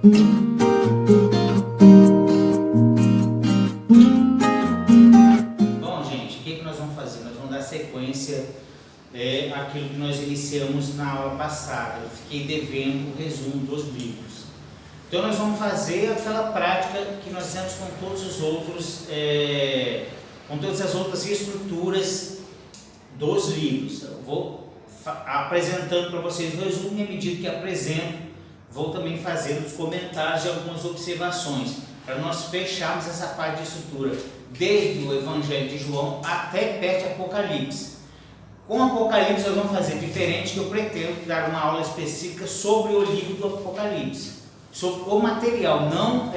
Bom, gente, o que nós vamos fazer? Nós vamos dar sequência àquilo que nós iniciamos na aula passada. Eu fiquei devendo o resumo dos livros. Então nós vamos fazer aquela prática que nós fizemos com todos os outros, com todas as outras estruturas dos livros. Eu vou apresentando para vocês o resumo e à medida que apresento, vou também fazer os comentários e algumas observações, para nós fecharmos essa parte de estrutura, desde o Evangelho de João até perto de Apocalipse. Com Apocalipse nós vamos fazer diferente, que eu pretendo dar uma aula específica sobre o livro do Apocalipse, sobre o material, não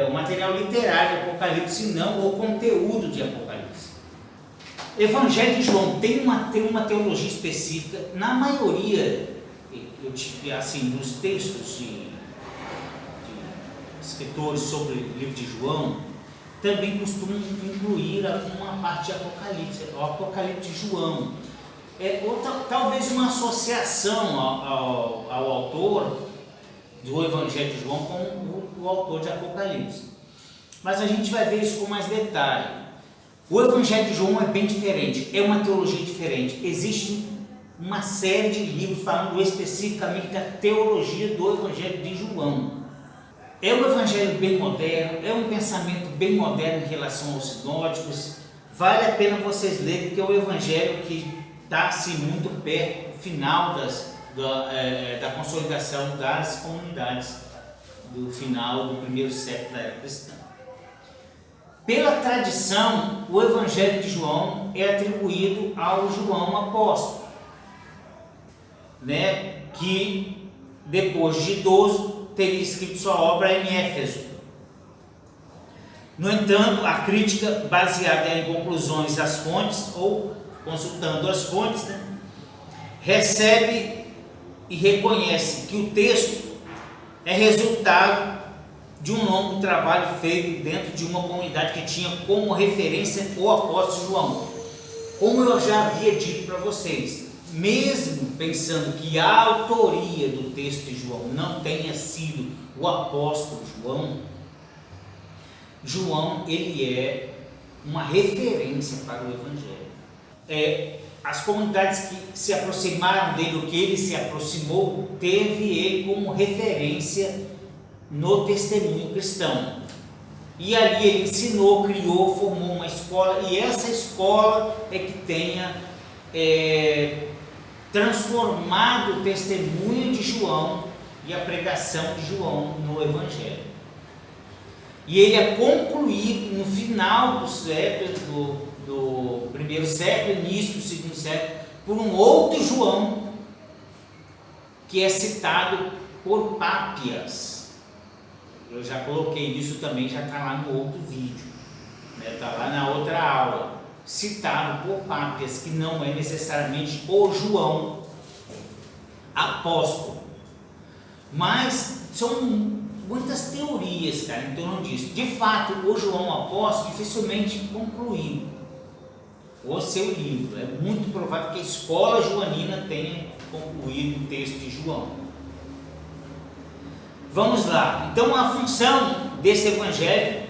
o material literário de Apocalipse, não o conteúdo de Apocalipse. Evangelho de João tem uma teologia específica. Na maioria assim, dos textos de escritores sobre o livro de João, também costumam incluir uma parte de Apocalipse, o Apocalipse de João. Talvez uma associação ao autor do Evangelho de João com o autor de Apocalipse. Mas a gente vai ver isso com mais detalhe. O Evangelho de João é bem diferente, é uma teologia diferente. Existe uma série de livros falando especificamente da teologia do Evangelho de João. É um evangelho bem moderno, é um pensamento bem moderno em relação aos sinóticos. Vale a pena vocês lerem, porque é um evangelho que está assim, muito perto do final da consolidação das comunidades do final do primeiro século da era cristã. Pela tradição, o Evangelho de João é atribuído ao João apóstolo, que depois de idoso teria escrito sua obra em Éfeso. No entanto, a crítica baseada em conclusões das fontes, ou consultando as fontes, recebe e reconhece que o texto é resultado de um longo trabalho feito dentro de uma comunidade que tinha como referência o apóstolo João. Como eu já havia dito para vocês, mesmo pensando que a autoria do texto de João não tenha sido o apóstolo João ele é uma referência para o Evangelho. As comunidades que se aproximaram dele, o que ele se aproximou, teve ele como referência no testemunho cristão. E ali ele ensinou, criou, formou uma escola, e essa escola é que tenha transformado o testemunho de João e a pregação de João no Evangelho. E ele é concluído no final do século, do primeiro século, início do segundo século, por um outro João, que é citado por Pápias. Eu já coloquei isso também, já está lá no outro vídeo, está lá na outra aula, citado por Pápias, que não é necessariamente o João apóstolo, mas são muitas teorias, em torno disso. De fato, o João apóstolo dificilmente concluiu o seu livro. É muito provável que a escola joanina tenha concluído o texto de João. Vamos lá. Então, a função desse evangelho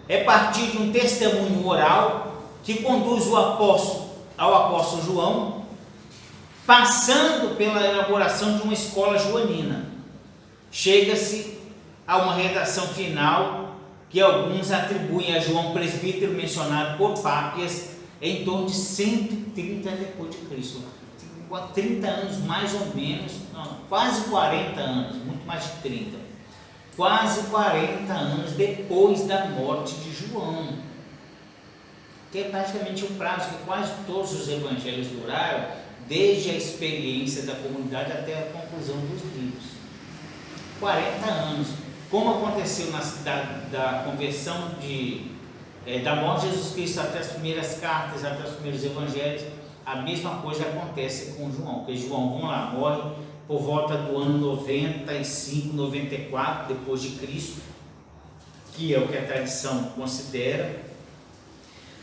é partir de um testemunho oral que conduz o apóstolo ao apóstolo João, passando pela elaboração de uma escola joanina. Chega-se a uma redação final que alguns atribuem a João presbítero, mencionado por Pápias em torno de 130 depois de Cristo. 30 anos mais ou menos, não, quase 40 anos, muito mais de 30. Quase 40 anos depois da morte de João, que é praticamente o prazo que quase todos os evangelhos duraram, desde a experiência da comunidade até a conclusão dos livros. 40 anos. Como aconteceu na cidade da conversão da morte de Jesus Cristo até as primeiras cartas, até os primeiros evangelhos, a mesma coisa acontece com João, porque João, vamos lá, morre por volta do ano 95, 94 depois de Cristo, que é o que a tradição considera.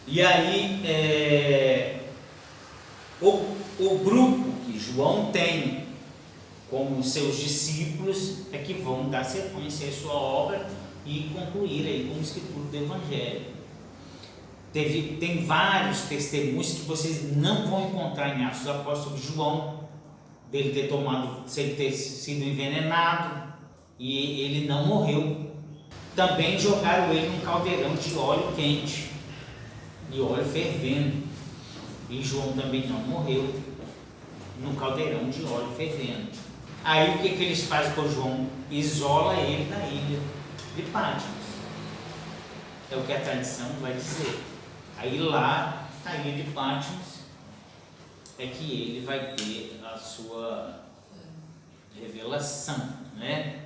E aí o grupo que João tem como seus discípulos, é que vão dar sequência à sua obra e concluir aí com o escritura do Evangelho. Tem vários testemunhos que vocês não vão encontrar em Atos dos Apóstolos. João, dele ter sido envenenado e ele não morreu. Também jogaram ele num caldeirão de óleo quente e óleo fervendo, e João também não morreu num caldeirão de óleo fervendo. Aí o que eles fazem com João? Isola ele na ilha de Patmos, é o que a tradição vai dizer. Aí lá na ilha de Patmos é que ele vai ter a sua revelação, né?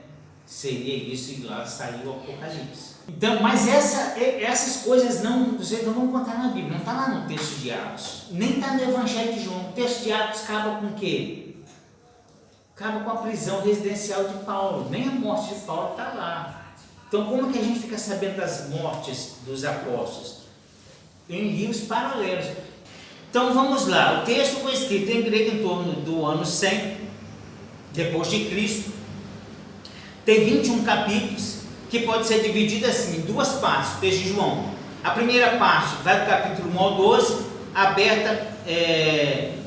Seria isso, e lá saiu o Apocalipse. Então, mas essas coisas vocês não vão contar na Bíblia, não está lá no texto de Atos, nem está no Evangelho de João. O texto de Atos acaba com o quê? Acaba com a prisão residencial de Paulo, nem a morte de Paulo está lá. Então, como que a gente fica sabendo das mortes dos apóstolos? Em livros paralelos. Então, vamos lá. O texto foi escrito em grego em torno do ano 100 depois de Cristo. Tem 21 capítulos, que pode ser dividido assim em duas partes, o texto de João. A primeira parte vai do capítulo 1 ao 12, aberta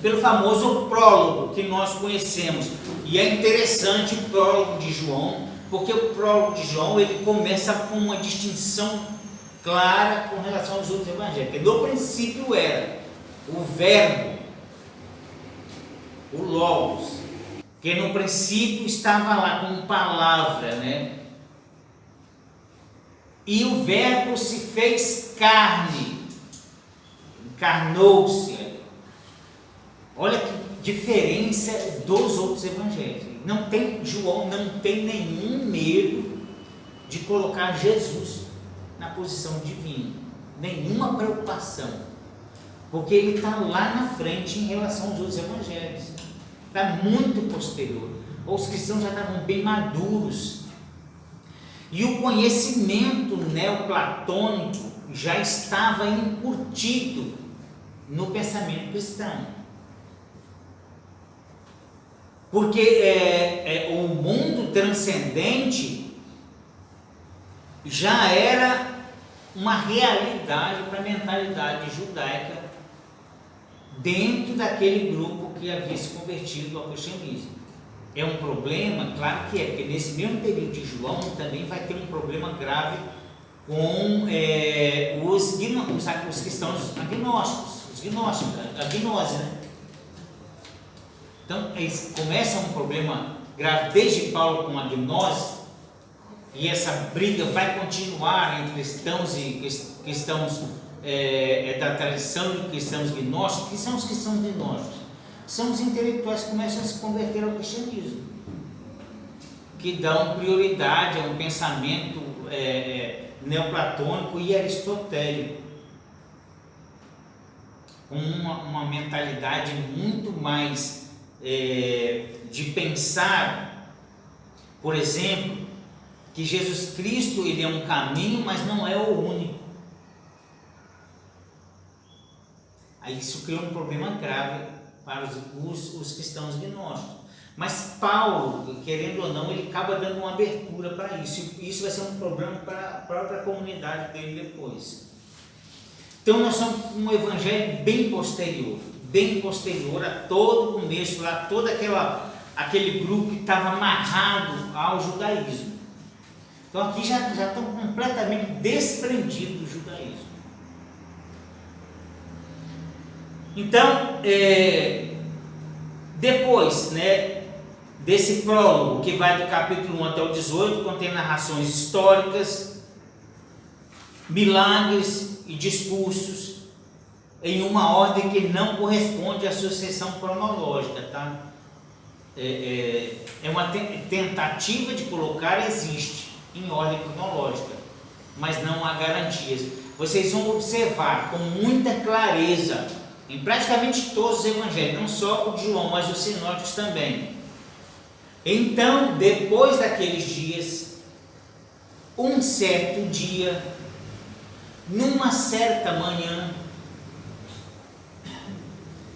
pelo famoso prólogo que nós conhecemos. E é interessante o prólogo de João, porque o prólogo de João ele começa com uma distinção clara com relação aos outros evangelhos. Porque no princípio era o verbo, o logos, que no princípio estava lá como palavra, né? E o verbo se fez carne, encarnou-se. Olha que diferença dos outros evangelhos. João não tem nenhum medo de colocar Jesus na posição divina, nenhuma preocupação, porque ele está lá na frente em relação aos outros evangelhos. Está muito posterior. Os cristãos já estavam bem maduros. E o conhecimento neoplatônico já estava incutido no pensamento cristão. Porque o mundo transcendente já era uma realidade para a mentalidade judaica dentro daquele grupo que havia se convertido ao cristianismo. É um problema? Claro que é, porque nesse mesmo período de João também vai ter um problema grave com os cristãos agnósticos, a gnose, né? Então, começa um problema grave desde Paulo com a gnose, e essa briga vai continuar entre cristãos e cristãos da tradição de cristãos gnósticos. Que são os cristãos gnósticos? São os intelectuais que começam a se converter ao cristianismo, que dão prioridade a um pensamento neoplatônico e aristotélico, com uma mentalidade muito mais de pensar, por exemplo, que Jesus Cristo ele é um caminho, mas não é o único. Aí isso criou um problema grave para os cristãos gnósticos. Mas Paulo, querendo ou não, ele acaba dando uma abertura para isso. E isso vai ser um problema para a própria comunidade dele depois. Então nós somos um evangelho bem posterior a todo o começo, lá todo aquele grupo que estava amarrado ao judaísmo. Então aqui já estão completamente desprendidos do judaísmo. Então, depois, desse prólogo, que vai do capítulo 1 até o 18, contém narrações históricas, milagres e discursos, em uma ordem que não corresponde à sucessão cronológica, tá? É uma tentativa de colocar, existe, em ordem cronológica, mas não há garantias. Vocês vão observar com muita clareza, em praticamente todos os evangelhos, não só o de João, mas os sinóticos também. Então, depois daqueles dias, um certo dia, numa certa manhã,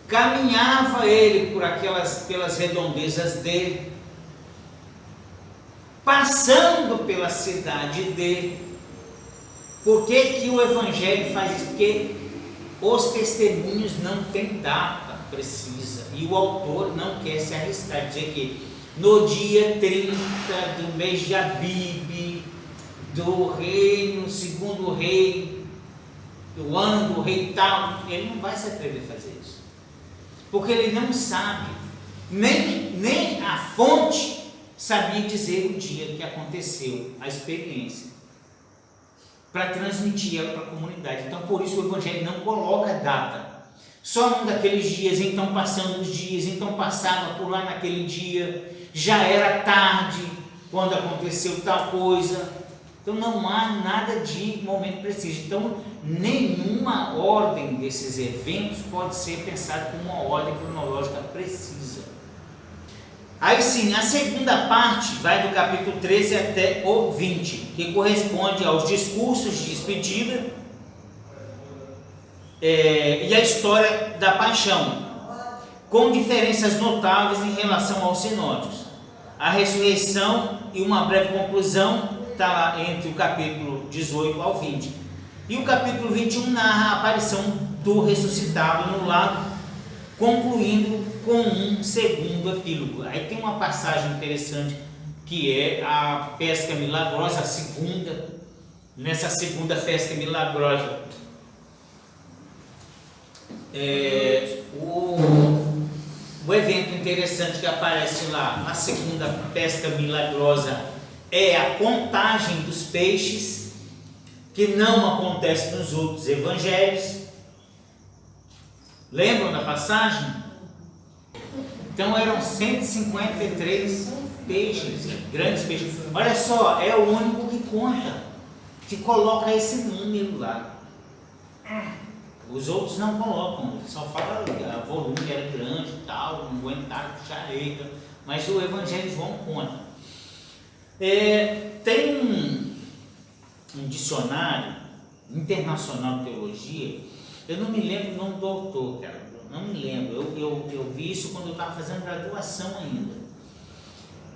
caminhava ele pelas redondezas dele, passando pela cidade de... Por que que o Evangelho faz isso? Porque os testemunhos não têm data precisa e o autor não quer se arriscar, dizer que no dia 30 do mês de Abib, do reino, segundo rei, do ano do rei tal, ele não vai se atrever a fazer isso, porque ele não sabe, nem a fonte sabia dizer o dia que aconteceu a experiência, para transmitir ela para a comunidade. Então, por isso o Evangelho não coloca data. Só um daqueles dias, então passando os dias, então passava por lá naquele dia, já era tarde quando aconteceu tal coisa. Então não há nada de momento preciso. Então nenhuma ordem desses eventos pode ser pensada como uma ordem cronológica precisa. Aí sim, a segunda parte vai do capítulo 13 até o 20, que corresponde aos discursos de despedida e a história da paixão, com diferenças notáveis em relação aos sinódios. A ressurreição e uma breve conclusão está lá entre o capítulo 18 ao 20. E o capítulo 21 narra a aparição do ressuscitado no lago, concluindo com um segundo epílogo. Aí tem uma passagem interessante que é a pesca milagrosa, a segunda. Nessa segunda pesca milagrosa, o evento interessante que aparece lá na segunda pesca milagrosa é a contagem dos peixes, que não acontece nos outros evangelhos. Lembram da passagem? Então eram 153 peixes, grandes peixes. Olha só, é o único que conta, que coloca esse número lá. Os outros não colocam, só fala o volume era grande e tal, não aguentaram puxar ele, mas o Evangelho de João conta. Tem um dicionário internacional de teologia, eu não me lembro o nome do autor, cara, não me lembro, eu vi isso quando eu estava fazendo graduação ainda,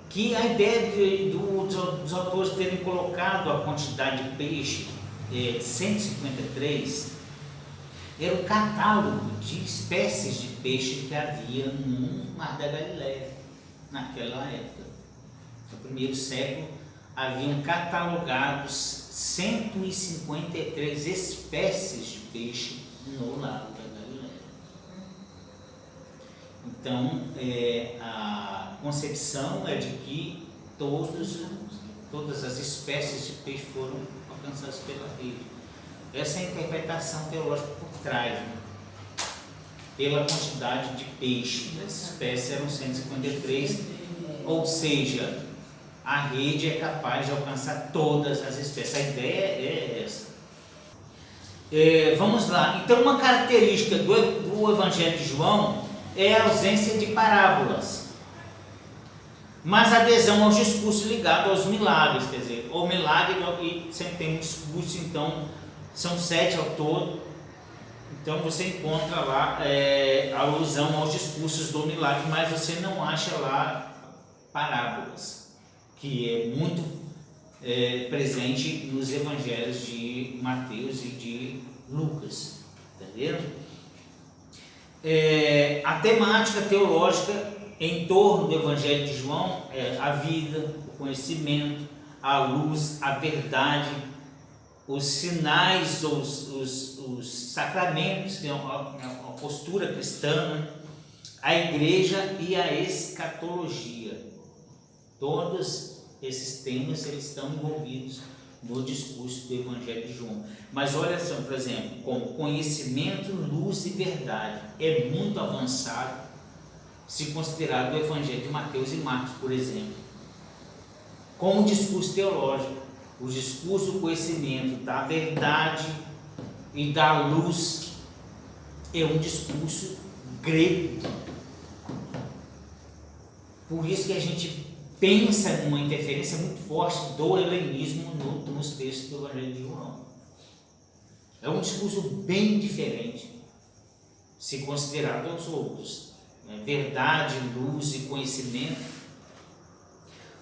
que a ideia dos autores terem colocado a quantidade de peixe, 153, era o catálogo de espécies de peixe que havia no Mar da Galileia, naquela época. No primeiro século, haviam catalogados 153 espécies de peixe no Lago da Galileia. Então, a concepção é de que todas as espécies de peixe foram alcançadas pela rede. Essa é a interpretação teológica por trás, né? Pela quantidade de peixe, as espécies eram 153, ou seja, a rede é capaz de alcançar todas as espécies. A ideia é essa. Vamos lá. Então, uma característica do Evangelho de João é a ausência de parábolas, mas a adesão aos discursos ligados aos milagres, quer dizer, o milagre e sempre tem um discurso, então são 7 ao todo, então você encontra lá a alusão aos discursos do milagre, mas você não acha lá parábolas, que é muito presente nos evangelhos de Mateus e de Lucas, entenderam? A temática teológica em torno do Evangelho de João é a vida, o conhecimento, a luz, a verdade, os sinais, os sacramentos, que é uma postura cristã, a igreja e a escatologia. Todos esses temas eles estão envolvidos no discurso do Evangelho de João. Mas olha só, por exemplo, como conhecimento, luz e verdade é muito avançado se considerar o Evangelho de Mateus e Marcos, por exemplo, como discurso teológico. O discurso do conhecimento da verdade e da luz é um discurso grego. Por isso que a gente pensa numa interferência muito forte do helenismo nos textos do Evangelho de João. É um discurso bem diferente, se considerado aos outros. Verdade, luz e conhecimento.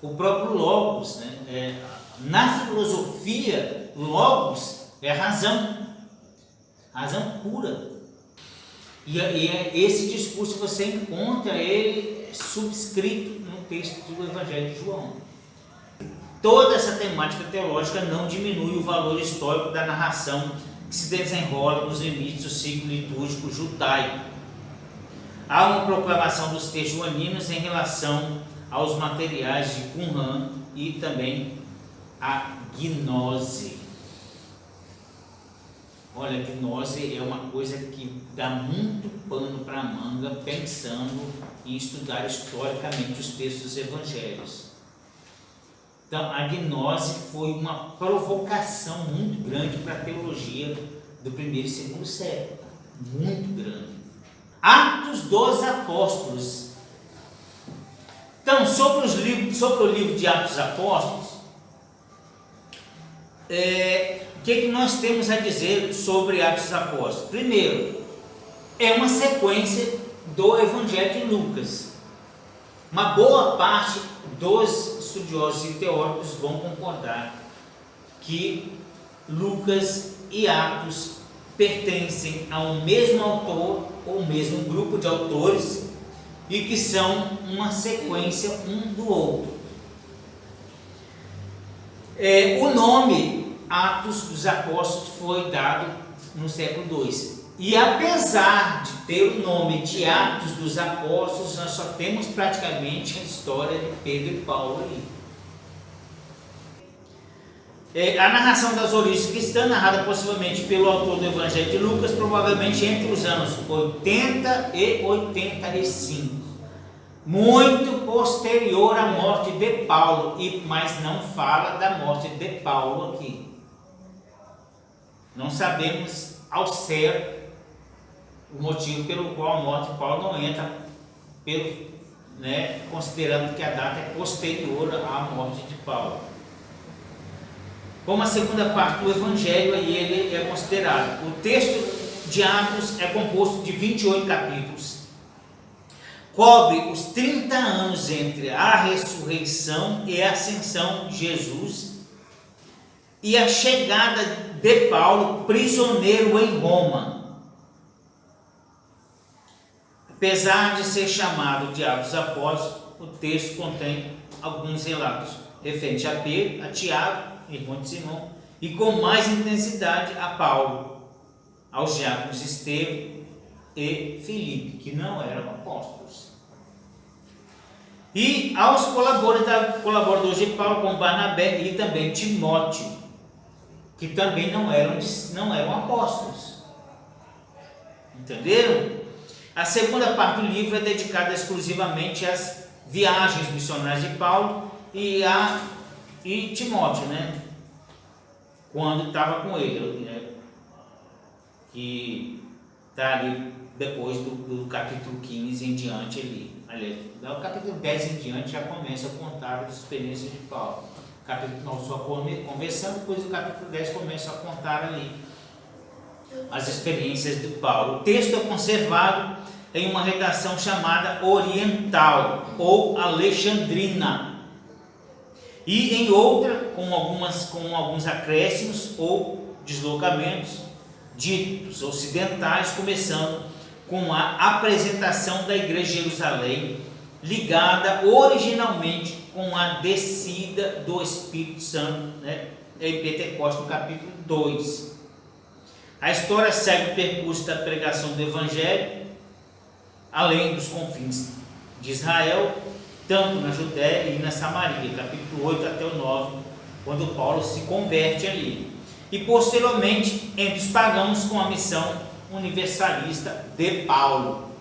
o próprio logos, né? Na filosofia, logos é razão pura. E esse discurso você encontra ele subscrito no texto do Evangelho de João. Toda essa temática teológica não diminui o valor histórico da narração que se desenrola nos limites do ciclo litúrgico judaico. Há uma proclamação dos textos joaninos em relação aos materiais de Qumran e também a gnose. Olha, a gnose é uma coisa que dá muito pano para a manga pensando em estudar historicamente os textos dos evangelhos. Então, a gnose foi uma provocação muito grande para a teologia do primeiro e segundo século. Muito grande. Atos dos Apóstolos. Então, sobre o livro de Atos dos Apóstolos, o que nós temos a dizer sobre Atos dos Apóstolos? Primeiro, é uma sequência do Evangelho de Lucas. Uma boa parte dos estudiosos e teóricos vão concordar que Lucas e Atos pertencem ao mesmo autor ou mesmo grupo de autores e que são uma sequência um do outro. O nome Atos dos Apóstolos foi dado no século II. E apesar de ter o nome de Atos dos Apóstolos, nós só temos praticamente a história de Pedro e Paulo aí. A narração das origens cristãs, narrada possivelmente pelo autor do Evangelho de Lucas, provavelmente entre os anos 80 e 85, muito posterior à morte de Paulo, mas não fala da morte de Paulo aqui. Não sabemos ao certo o motivo pelo qual a morte de Paulo não entra, considerando que a data é posterior à morte de Paulo. Como a segunda parte do Evangelho, aí ele é considerado. O texto de Atos é composto de 28 capítulos. Cobre os 30 anos entre a ressurreição e a ascensão de Jesus e a chegada de Paulo prisioneiro em Roma. Apesar de ser chamado de Atos dos Apóstolos, o texto contém alguns relatos referentes a Pedro, a Tiago, irmão de Simão, e com mais intensidade a Paulo, aos diáconos Estevão e Filipe, que não eram apóstolos, e aos colaboradores de Paulo, como Barnabé e também Timóteo, que também não eram apóstolos. Entenderam? A segunda parte do livro é dedicada exclusivamente às viagens missionárias de Paulo e Timóteo, quando estava com ele, que está ali depois do capítulo 15 em diante ali. Aliás, do capítulo 10 em diante já começa a contar as experiências de Paulo. O capítulo 9 só conversando, depois do capítulo 10 começa a contar ali as experiências de Paulo. O texto é conservado em uma redação chamada oriental ou alexandrina, e em outra com alguns acréscimos ou deslocamentos ditos ocidentais, começando com a apresentação da igreja de Jerusalém, ligada originalmente com a descida do Espírito Santo, em Pentecostes, no capítulo 2. A história segue o percurso da pregação do Evangelho, além dos confins de Israel, tanto na Judéia e na Samaria, capítulo 8 até o 9, quando Paulo se converte ali. E posteriormente entre os pagãos com a missão universalista de Paulo.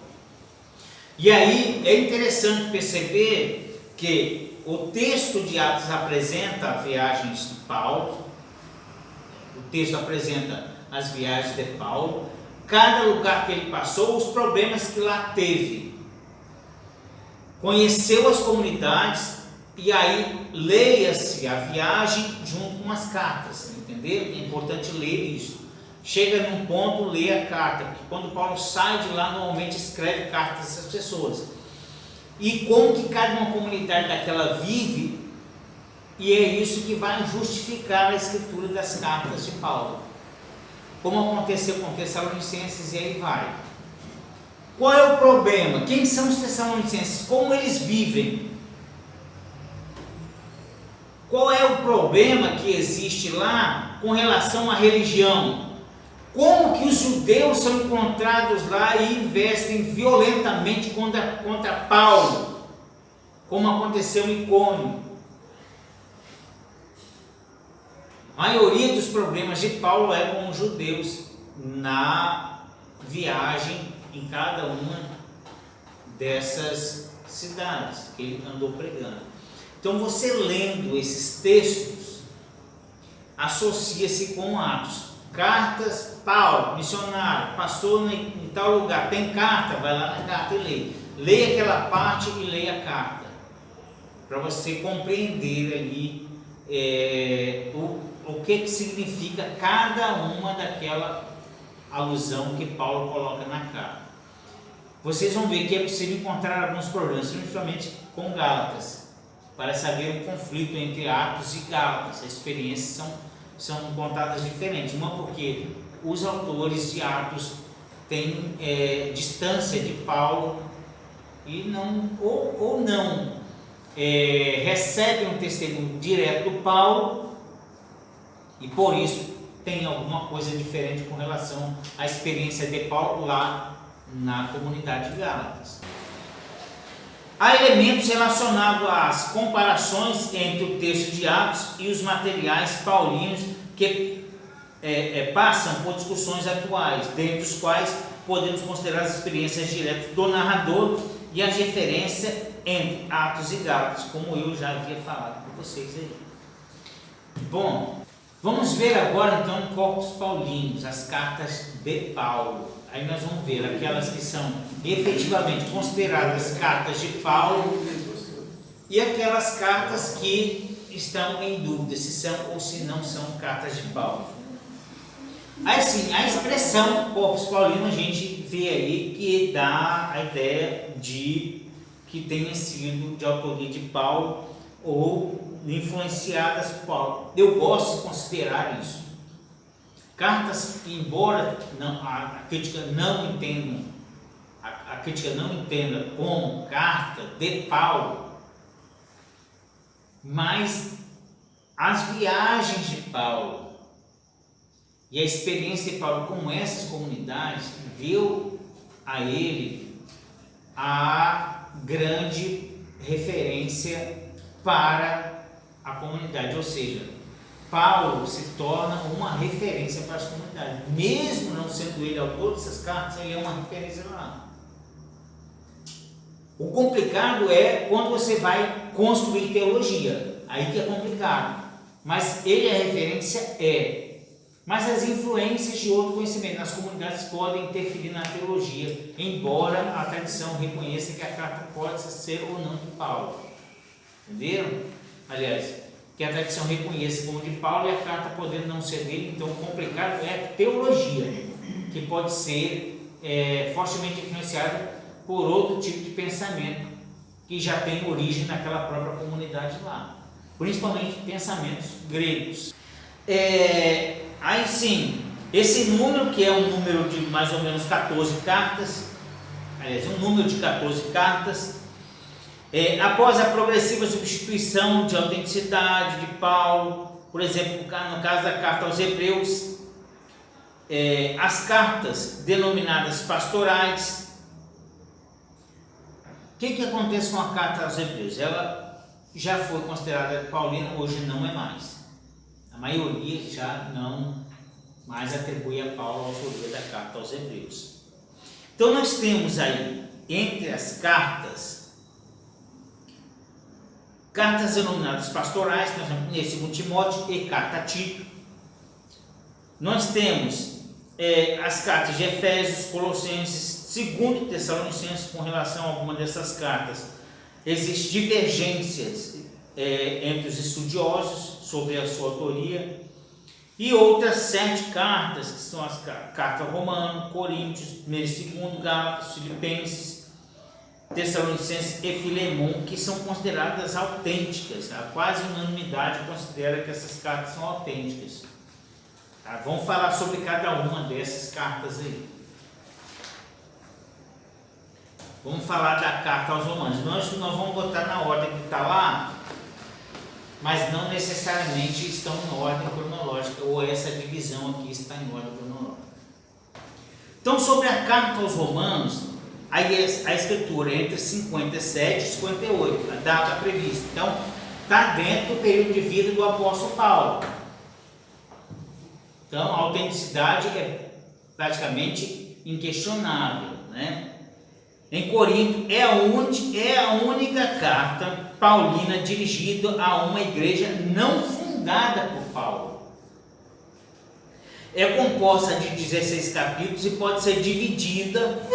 E aí é interessante perceber que o texto de Atos apresenta as viagens de Paulo, o texto apresenta as viagens de Paulo, cada lugar que ele passou, os problemas que lá teve. Conheceu as comunidades e aí leia-se a viagem junto com as cartas, entendeu? É importante ler isso. Chega num ponto, lê a carta, porque quando Paulo sai de lá, normalmente escreve cartas a essas pessoas. E como que cada uma comunidade daquela vive E é isso que vai justificar a escritura das cartas de Paulo. Como aconteceu com Tessalonicenses e aí vai. Qual é o problema? Quem são os Tessalonicenses? Como eles vivem? Qual é o problema que existe lá com relação à religião? Como que os judeus são encontrados lá e investem violentamente contra Paulo? Como aconteceu em Icônio. A maioria dos problemas de Paulo é com os judeus na viagem em cada uma dessas cidades que ele andou pregando. Então você lendo esses textos, associa-se com Atos. Cartas, Paulo, missionário, passou em tal lugar, tem carta, vai lá na carta e lê. Leia aquela parte e leia a carta, para você compreender ali o que significa cada uma daquela alusão que Paulo coloca na carta. Vocês vão ver que é possível encontrar alguns problemas, principalmente com Gálatas. Parece haver um conflito entre Atos e Gálatas. As experiências são contadas diferentes. Uma porque os autores de Atos têm distância de Paulo e não recebem um testemunho direto do Paulo, e por isso tem alguma coisa diferente com relação à experiência de Paulo lá na comunidade de Gálatas. Há elementos relacionados às comparações entre o texto de Atos e os materiais paulinos que passam por discussões atuais, dentre os quais podemos considerar as experiências diretas do narrador e a referência entre Atos e Gálatas, como eu já havia falado com vocês aí. Bom, vamos ver agora então corpos paulinos, as cartas de Paulo. Aí nós vamos ver aquelas que são efetivamente consideradas cartas de Paulo e aquelas cartas que estão em dúvida se são ou se não são cartas de Paulo. Aí sim, a expressão corpus paulino a gente vê aí que dá a ideia de que tenha sido de autoria de Paulo ou influenciadas por Paulo. Eu gosto de considerar isso. Cartas que, embora a crítica não entenda como carta de Paulo, mas as viagens de Paulo e a experiência de Paulo com essas comunidades deu a ele a grande referência para a comunidade, ou seja, Paulo se torna uma referência para as comunidades, mesmo não sendo ele autor dessas cartas, ele é uma referência lá. O complicado é quando você vai construir teologia, aí que é complicado, mas ele é referência, mas as influências de outro conhecimento nas comunidades podem interferir na teologia, embora a tradição reconheça que a carta pode ser ou não de Paulo. Entenderam? Aliás, que a tradição reconheça como de Paulo e a carta podendo não ser dele. Então o complicado é a teologia, que pode ser fortemente influenciada por outro tipo de pensamento que já tem origem naquela própria comunidade lá, principalmente pensamentos gregos. Aí sim, esse número, que é um número de mais ou menos 14 cartas, aliás, um número de 14 cartas, após a progressiva substituição de autenticidade de Paulo, por exemplo, no caso da carta aos Hebreus, as cartas denominadas pastorais. O que acontece com a carta aos Hebreus? Ela já foi considerada paulina, hoje não é mais. A maioria já não mais atribui a Paulo a autoria da carta aos Hebreus. Então nós temos aí, entre as cartas denominadas pastorais, por exemplo, nesse 2 Timóteo e carta a Tito. Nós temos as cartas de Efésios, Colossenses, 2 Tessalonicenses. Com relação a alguma dessas cartas, existem divergências entre os estudiosos sobre a sua autoria, e outras 7 cartas, que são as cartas a Romano, Coríntios, 1 e 2, Gálatas, Filipenses, Tessalonicenses e Filemon, que são consideradas autênticas. A quase unanimidade considera que essas cartas são autênticas. Tá? Vamos falar sobre cada uma dessas cartas aí. Vamos falar da carta aos Romanos. Nós vamos botar na ordem que está lá, mas não necessariamente estão em ordem cronológica, ou essa divisão aqui está em ordem cronológica. Então, sobre a carta aos Romanos, aí a escritura é entre 57 e 58, a data prevista. Então, está dentro do período de vida do apóstolo Paulo. Então, a autenticidade é praticamente inquestionável, né? Em Corinto é a única carta paulina dirigida a uma igreja não fundada por Paulo. É composta de 16 capítulos e pode ser dividida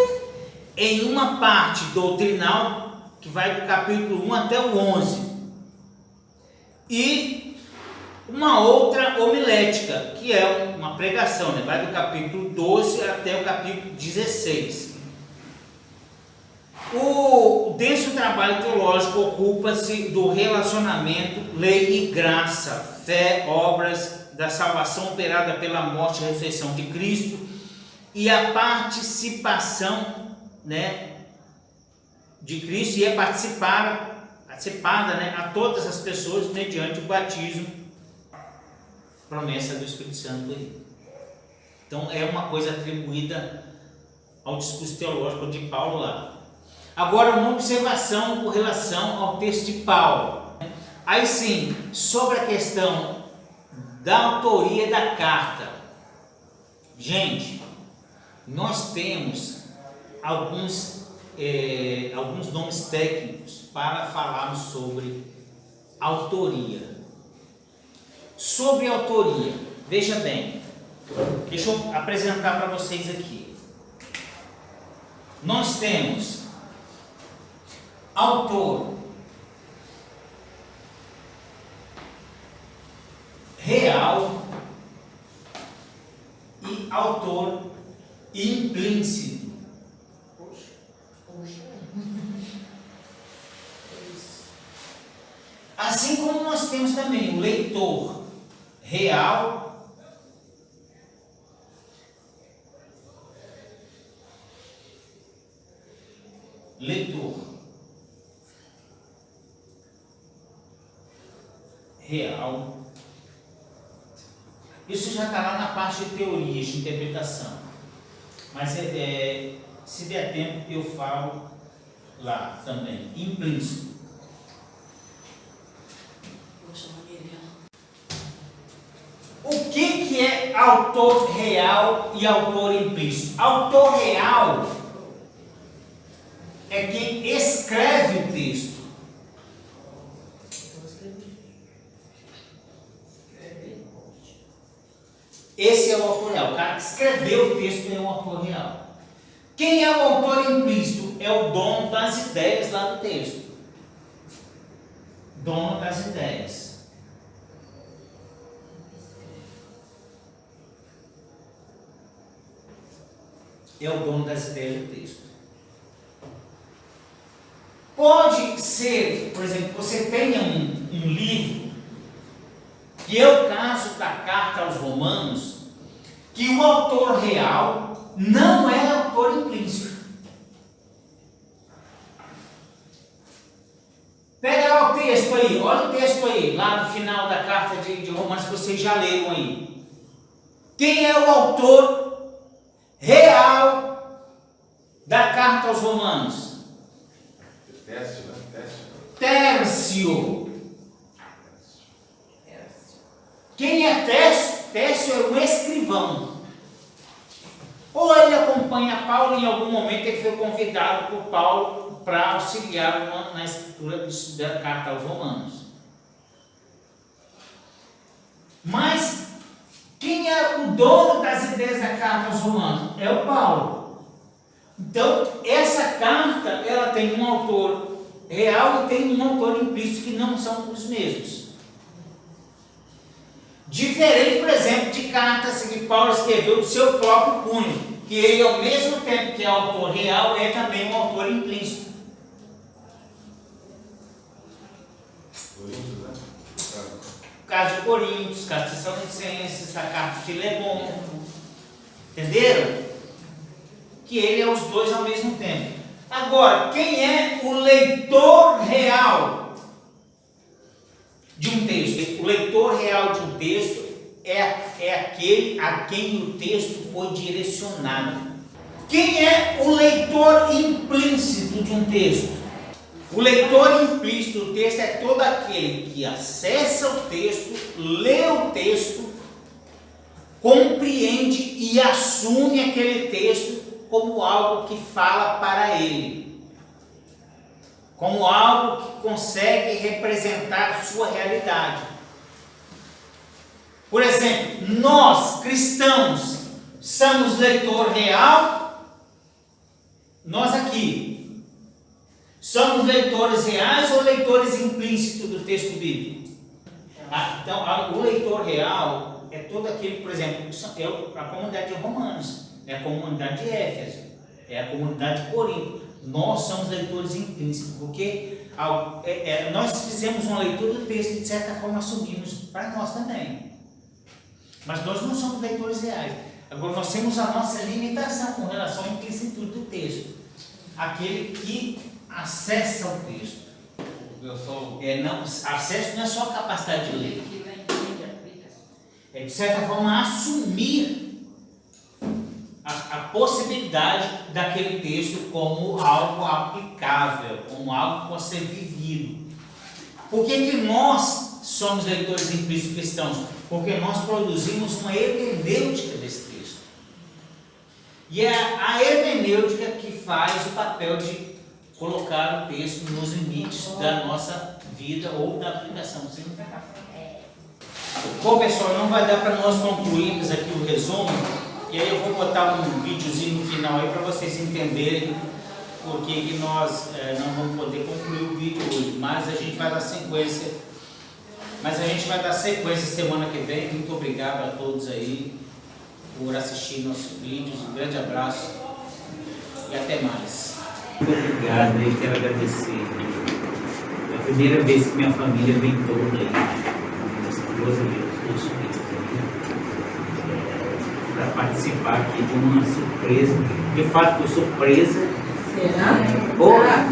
em uma parte doutrinal, que vai do capítulo 1 até o 11, e uma outra homilética, que é uma pregação, né? Vai do capítulo 12 até o capítulo 16. O denso trabalho teológico ocupa-se do relacionamento lei e graça, fé, obras da salvação operada pela morte e ressurreição de Cristo, e a participação, né, de Cristo, e é participada, né, a todas as pessoas mediante o batismo, promessa do Espírito Santo aí. Então é uma coisa atribuída ao discurso teológico de Paulo lá. Agora, uma observação com relação ao texto de Paulo. Aí sim, sobre a questão da autoria da carta. Gente, nós temos alguns nomes técnicos para falarmos sobre autoria. Sobre autoria, veja bem, deixa eu apresentar para vocês aqui. Nós temos autor real e autor implícito. Assim como nós temos também o leitor real real. Isso já está lá na parte de teorias de interpretação, mas se der tempo eu falo lá também, implícito. O que é autor real e autor implícito? Autor real é quem escreve o texto. Esse é o autor real. O cara que escreveu o texto é o autor real. Quem é o autor implícito? É o dono das ideias lá do texto. Dono das ideias. É o dono das ideias do texto. Pode ser, por exemplo, você tenha um livro, que é o caso da carta aos Romanos, que o autor real não é autor implícito. Pega lá o texto aí, olha o texto aí, lá no final da carta de Romanos que vocês já leram aí. Quem é o autor real da carta aos Romanos? Tércio. Quem é Tércio? Tércio é um escrivão. Ou ele acompanha Paulo, em algum momento ele foi convidado por Paulo para auxiliar na escritura da carta aos Romanos. Mas quem é o dono das ideias da carta aos Romanos? É o Paulo. Então, essa carta, ela tem um autor real e tem um autor implícito que não são os mesmos. Diferente, por exemplo, de cartas que Paulo escreveu do seu próprio punho, que ele, ao mesmo tempo que é autor real, é também um autor implícito. caso de Coríntios, caso de Tessalonicenses, a carta de Filemon. Entenderam? Que ele é os dois ao mesmo tempo. Agora, quem é o leitor real de um texto? O leitor real de um texto é aquele a quem o texto foi direcionado. Quem é o leitor implícito de um texto? O leitor implícito do texto é todo aquele que acessa o texto, lê o texto, compreende e assume aquele texto como algo que fala para ele, como algo que consegue representar sua realidade. Por exemplo, nós cristãos somos leitor real, nós aqui somos leitores reais ou leitores implícitos do texto bíblico? Então, o leitor real é todo aquele, por exemplo, é a comunidade de Romanos, é a comunidade de Éfeso, é a comunidade de Corinto. Nós somos leitores implícitos, porque nós fizemos uma leitura do texto e de certa forma assumimos para nós também. Mas nós não somos leitores reais. Agora nós temos a nossa limitação com relação à implicitude do texto. Aquele que acessa o texto. Acesso não é só a capacidade de ler. É de certa forma assumir a possibilidade daquele texto como algo aplicável, como algo que pode ser vivido. Por que nós somos leitores implícitos cristãos? Porque nós produzimos uma hermenêutica desse texto. E é a hermenêutica que faz o papel de colocar o texto nos limites da nossa vida ou da aplicação. Bom, pessoal, não vai dar para nós concluirmos aqui o resumo. E aí eu vou botar um videozinho no final aí para vocês entenderem por que nós não vamos poder concluir o vídeo hoje. Mas a gente vai dar sequência. Semana que vem. Muito obrigado a todos aí por assistir nossos vídeos. Um grande abraço e até mais. Muito obrigado, eu quero agradecer. É a primeira vez que minha família vem toda aí. Minha esposa e meus filhos para participar aqui de uma surpresa. De fato, foi surpresa. Será?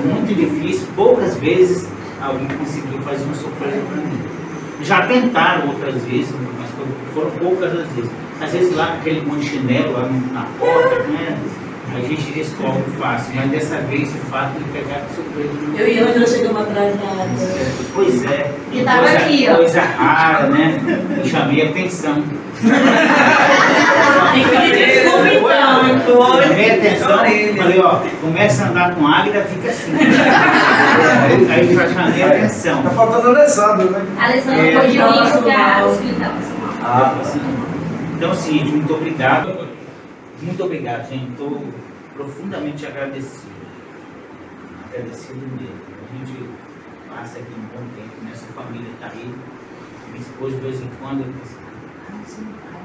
Muito difícil. Poucas vezes alguém conseguiu fazer uma surpresa para mim. Já tentaram outras vezes, mas foram poucas as vezes. Às vezes lá aquele monte de chinelo lá na porta, né? A gente descobre fácil, mas dessa vez o fato de pegar de surpresa. Eu ia onde nós chegamos atrasada. Pois é. Que estava aqui, ó. Coisa rara, né? Eu chamei a atenção. Tem que pedir desculpa então. Chamei a atenção, falei, ó, começa a andar com águia, fica assim. Aí já chamei a atenção. Tá faltando Alessandro, né? Alessandro foi de início que a hospital. Então, sim, muito obrigado. Muito obrigado, gente. Estou profundamente agradecido. Agradecido mesmo. A gente passa aqui um bom tempo, né? Essa família está aí. Minha esposa, de vez em quando, eu penso, você não vai.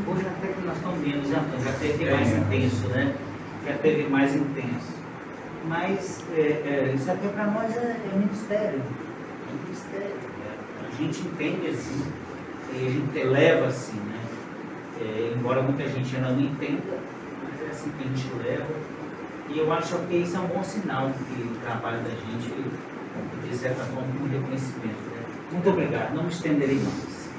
Hoje até que nós estamos menos, já teve mais intenso, né? Já teve mais intenso. Mas isso aqui para nós é um mistério. É um mistério. A gente entende assim, e a gente eleva assim, né? Embora muita gente ainda não entenda, mas é assim que a gente leva. E eu acho que isso é um bom sinal que o trabalho da gente, de certa forma, um reconhecimento. Né? Muito obrigado, não me estenderei mais.